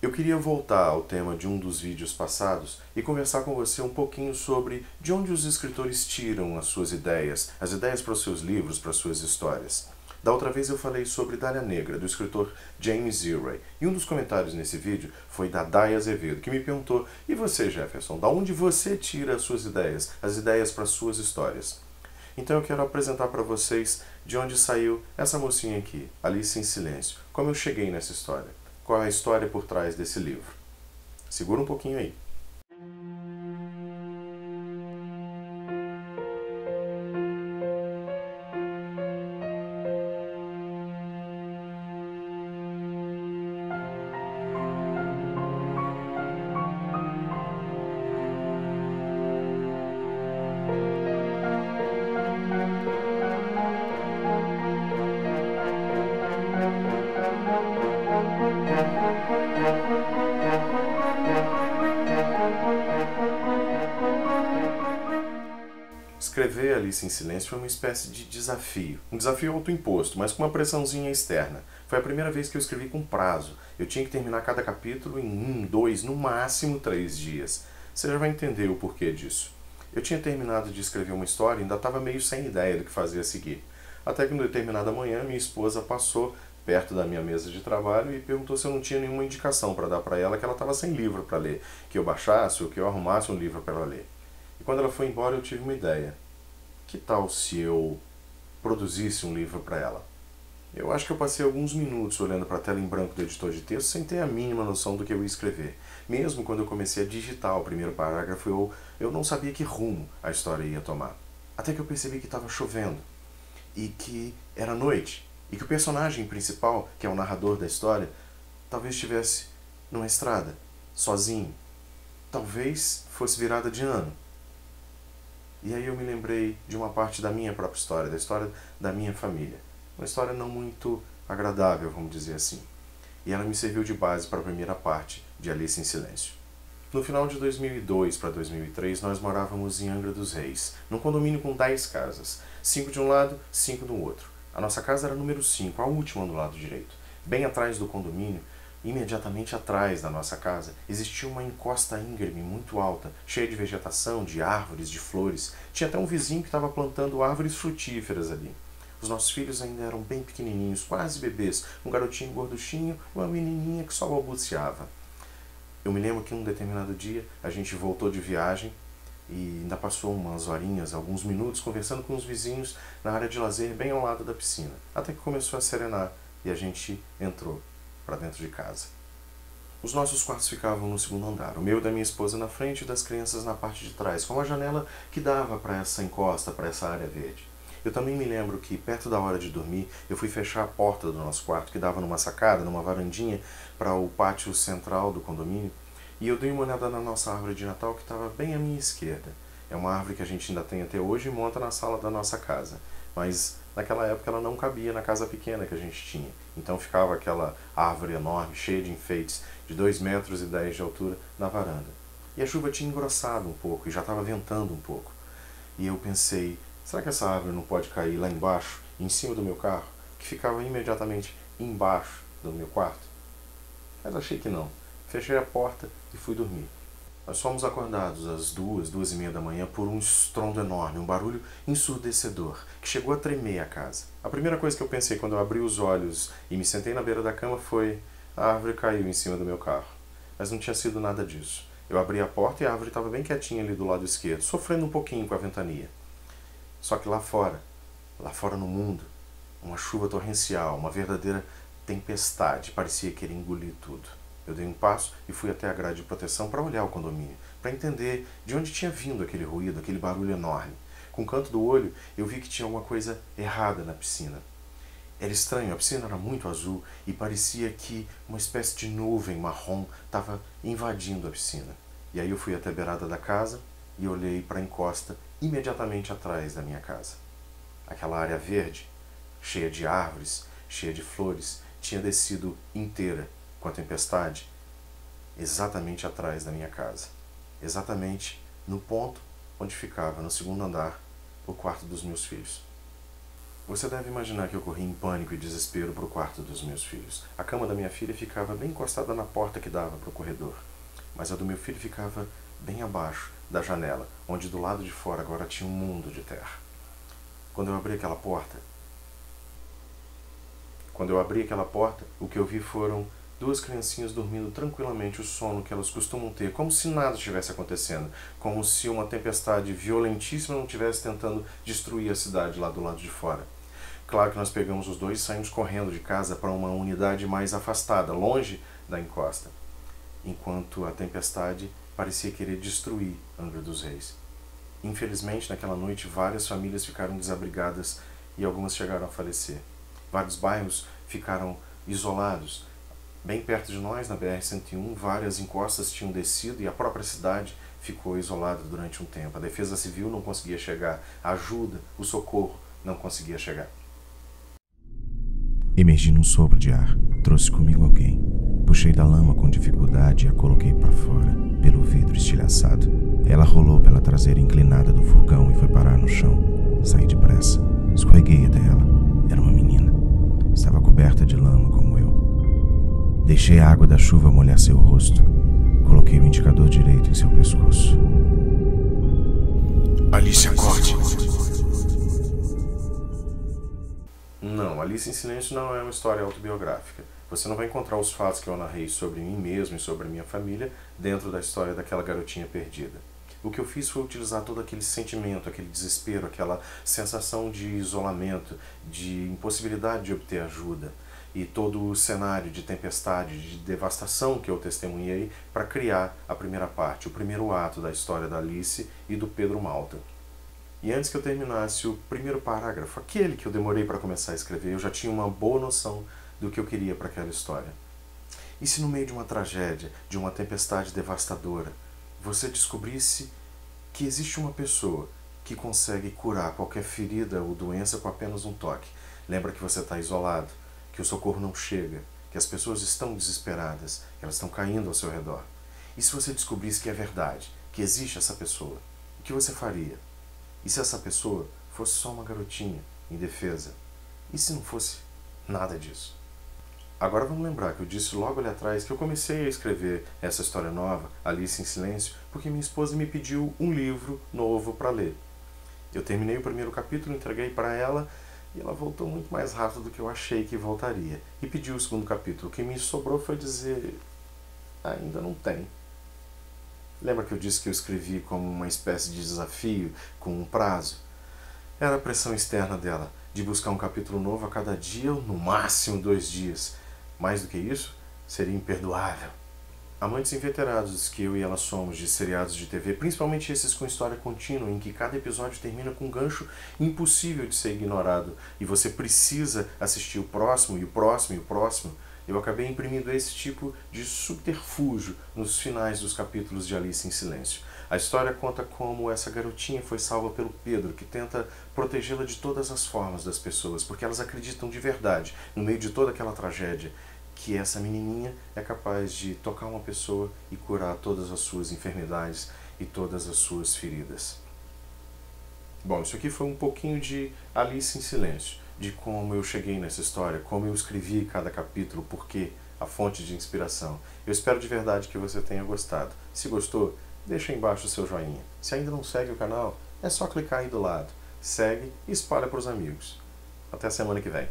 Eu queria voltar ao tema de um dos vídeos passados e conversar com você um pouquinho sobre de onde os escritores tiram as suas ideias, as ideias para os seus livros, para as suas histórias. Da outra vez eu falei sobre Dália Negra, do escritor James Ellroy, e um dos comentários nesse vídeo foi da Day Azevedo, que me perguntou: e você, Jefferson, da onde você tira as suas ideias, as ideias para as suas histórias? Então eu quero apresentar para vocês de onde saiu essa mocinha aqui, Alice em Silêncio, como eu cheguei nessa história. Qual é a história por trás desse livro? Segura um pouquinho aí. Escrever Alice em Silêncio foi uma espécie de desafio. Um desafio autoimposto, mas com uma pressãozinha externa. Foi a primeira vez que eu escrevi com prazo. Eu tinha que terminar cada capítulo em 1, 2, no máximo 3 dias. Você já vai entender o porquê disso. Eu tinha terminado de escrever uma história e ainda estava meio sem ideia do que fazer a seguir. Até que, em determinada manhã, minha esposa passou perto da minha mesa de trabalho e perguntou se eu não tinha nenhuma indicação para dar para ela, que ela estava sem livro para ler, que eu baixasse ou que eu arrumasse um livro para ela ler. E quando ela foi embora, eu tive uma ideia. Que tal se eu produzisse um livro para ela? Eu acho que eu passei alguns minutos olhando para a tela em branco do editor de texto sem ter a mínima noção do que eu ia escrever. Mesmo quando eu comecei a digitar o primeiro parágrafo, eu não sabia que rumo a história ia tomar. Até que eu percebi que estava chovendo e que era noite e que o personagem principal, que é o narrador da história, talvez estivesse numa estrada, sozinho. Talvez fosse virada de ano. E aí eu me lembrei de uma parte da minha própria história, da história da minha família. Uma história não muito agradável, vamos dizer assim. E ela me serviu de base para a primeira parte de Alice em Silêncio. No final de 2002 para 2003, nós morávamos em Angra dos Reis, num condomínio com 10 casas. 5 de um lado, 5 do outro. A nossa casa era número 5, a última do lado direito. Bem atrás do condomínio, imediatamente atrás da nossa casa, existia uma encosta íngreme muito alta, cheia de vegetação, de árvores, de flores. Tinha até um vizinho que estava plantando árvores frutíferas ali. Os nossos filhos ainda eram bem pequenininhos, quase bebês, um garotinho gorduchinho e uma menininha que só balbuciava. Eu me lembro que um determinado dia a gente voltou de viagem e ainda passou umas horinhas, alguns minutos, conversando com os vizinhos na área de lazer bem ao lado da piscina. Até que começou a serenar e a gente entrou para dentro de casa. Os nossos quartos ficavam no segundo andar, o meu e da minha esposa na frente e das crianças na parte de trás, com uma janela que dava para essa encosta, para essa área verde. Eu também me lembro que, perto da hora de dormir, eu fui fechar a porta do nosso quarto, que dava numa sacada, numa varandinha, para o pátio central do condomínio, e eu dei uma olhada na nossa árvore de Natal, que estava bem à minha esquerda. É uma árvore que a gente ainda tem até hoje e monta na sala da nossa casa. Mas naquela época ela não cabia na casa pequena que a gente tinha. Então ficava aquela árvore enorme, cheia de enfeites, de 2,10 metros de altura, na varanda. E a chuva tinha engrossado um pouco e já estava ventando um pouco. E eu pensei, será que essa árvore não pode cair lá embaixo, em cima do meu carro, que ficava imediatamente embaixo do meu quarto? Mas achei que não. Fechei a porta e fui dormir. Nós fomos acordados às 2, 2:30 da manhã por um estrondo enorme, um barulho ensurdecedor, que chegou a tremer a casa. A primeira coisa que eu pensei quando eu abri os olhos e me sentei na beira da cama foi: a árvore caiu em cima do meu carro. Mas não tinha sido nada disso. Eu abri a porta e a árvore estava bem quietinha ali do lado esquerdo, sofrendo um pouquinho com a ventania. Só que lá fora no mundo, uma chuva torrencial, uma verdadeira tempestade, parecia querer engolir tudo. Eu dei um passo e fui até a grade de proteção para olhar o condomínio, para entender de onde tinha vindo aquele ruído, aquele barulho enorme. Com o canto do olho, eu vi que tinha alguma coisa errada na piscina. Era estranho, a piscina era muito azul e parecia que uma espécie de nuvem marrom estava invadindo a piscina. E aí eu fui até a beirada da casa e olhei para a encosta imediatamente atrás da minha casa. Aquela área verde, cheia de árvores, cheia de flores, tinha descido inteira com a tempestade, exatamente atrás da minha casa. Exatamente no ponto onde ficava, no segundo andar, o quarto dos meus filhos. Você deve imaginar que eu corri em pânico e desespero para o quarto dos meus filhos. A cama da minha filha ficava bem encostada na porta que dava para o corredor, mas a do meu filho ficava bem abaixo da janela, onde do lado de fora agora tinha um mundo de terra. Quando eu abri aquela porta, o que eu vi foram duas criancinhas dormindo tranquilamente o sono que elas costumam ter, como se nada estivesse acontecendo, como se uma tempestade violentíssima não estivesse tentando destruir a cidade lá do lado de fora. Claro que nós pegamos os dois e saímos correndo de casa para uma unidade mais afastada, longe da encosta, enquanto a tempestade parecia querer destruir Angra dos Reis. Infelizmente, naquela noite, várias famílias ficaram desabrigadas e algumas chegaram a falecer. Vários bairros ficaram isolados. Bem perto de nós, na BR-101, várias encostas tinham descido e a própria cidade ficou isolada durante um tempo. A Defesa Civil não conseguia chegar, a ajuda, o socorro não conseguia chegar. Emergi num sopro de ar. Trouxe comigo alguém. Puxei da lama com dificuldade e a coloquei para fora, pelo vidro estilhaçado. Ela rolou pela traseira inclinada do furgão e foi parar no chão. Saí depressa. Escorreguei até ela. Era uma menina. Estava coberta de lama como eu. Deixei a água da chuva molhar seu rosto. Coloquei o indicador direito em seu pescoço. Alice, acorde. Não, Alice em Silêncio não é uma história autobiográfica. Você não vai encontrar os fatos que eu narrei sobre mim mesmo e sobre a minha família dentro da história daquela garotinha perdida. O que eu fiz foi utilizar todo aquele sentimento, aquele desespero, aquela sensação de isolamento, de impossibilidade de obter ajuda, e todo o cenário de tempestade, de devastação que eu testemunhei para criar a primeira parte, o primeiro ato da história da Alice e do Pedro Malta. E antes que eu terminasse o primeiro parágrafo, aquele que eu demorei para começar a escrever, eu já tinha uma boa noção do que eu queria para aquela história. E se no meio de uma tragédia, de uma tempestade devastadora, você descobrisse que existe uma pessoa que consegue curar qualquer ferida ou doença com apenas um toque? Lembra que você está isolado, que o socorro não chega, que as pessoas estão desesperadas, que elas estão caindo ao seu redor. E se você descobrisse que é verdade, que existe essa pessoa, o que você faria? E se essa pessoa fosse só uma garotinha, indefesa? E se não fosse nada disso? Agora vamos lembrar que eu disse logo ali atrás que eu comecei a escrever essa história nova, Alice em Silêncio, porque minha esposa me pediu um livro novo para ler. Eu terminei o primeiro capítulo, entreguei para ela e ela voltou muito mais rápido do que eu achei que voltaria. E pediu o segundo capítulo. O que me sobrou foi dizer: ainda não tem. Lembra que eu disse que eu escrevi como uma espécie de desafio, com um prazo? Era a pressão externa dela, de buscar um capítulo novo a cada dia ou no máximo 2 dias. Mais do que isso, seria imperdoável. Amantes inveterados que eu e ela somos de seriados de TV, principalmente esses com história contínua, em que cada episódio termina com um gancho impossível de ser ignorado, e você precisa assistir o próximo, e o próximo, e o próximo, eu acabei imprimindo esse tipo de subterfúgio nos finais dos capítulos de Alice em Silêncio. A história conta como essa garotinha foi salva pelo Pedro, que tenta protegê-la de todas as formas das pessoas, porque elas acreditam de verdade, no meio de toda aquela tragédia, que essa menininha é capaz de tocar uma pessoa e curar todas as suas enfermidades e todas as suas feridas. Bom, isso aqui foi um pouquinho de Alice em Silêncio, de como eu cheguei nessa história, como eu escrevi cada capítulo, porquê, a fonte de inspiração. Eu espero de verdade que você tenha gostado. Se gostou, deixa aí embaixo o seu joinha. Se ainda não segue o canal, é só clicar aí do lado. Segue e espalha para os amigos. Até a semana que vem.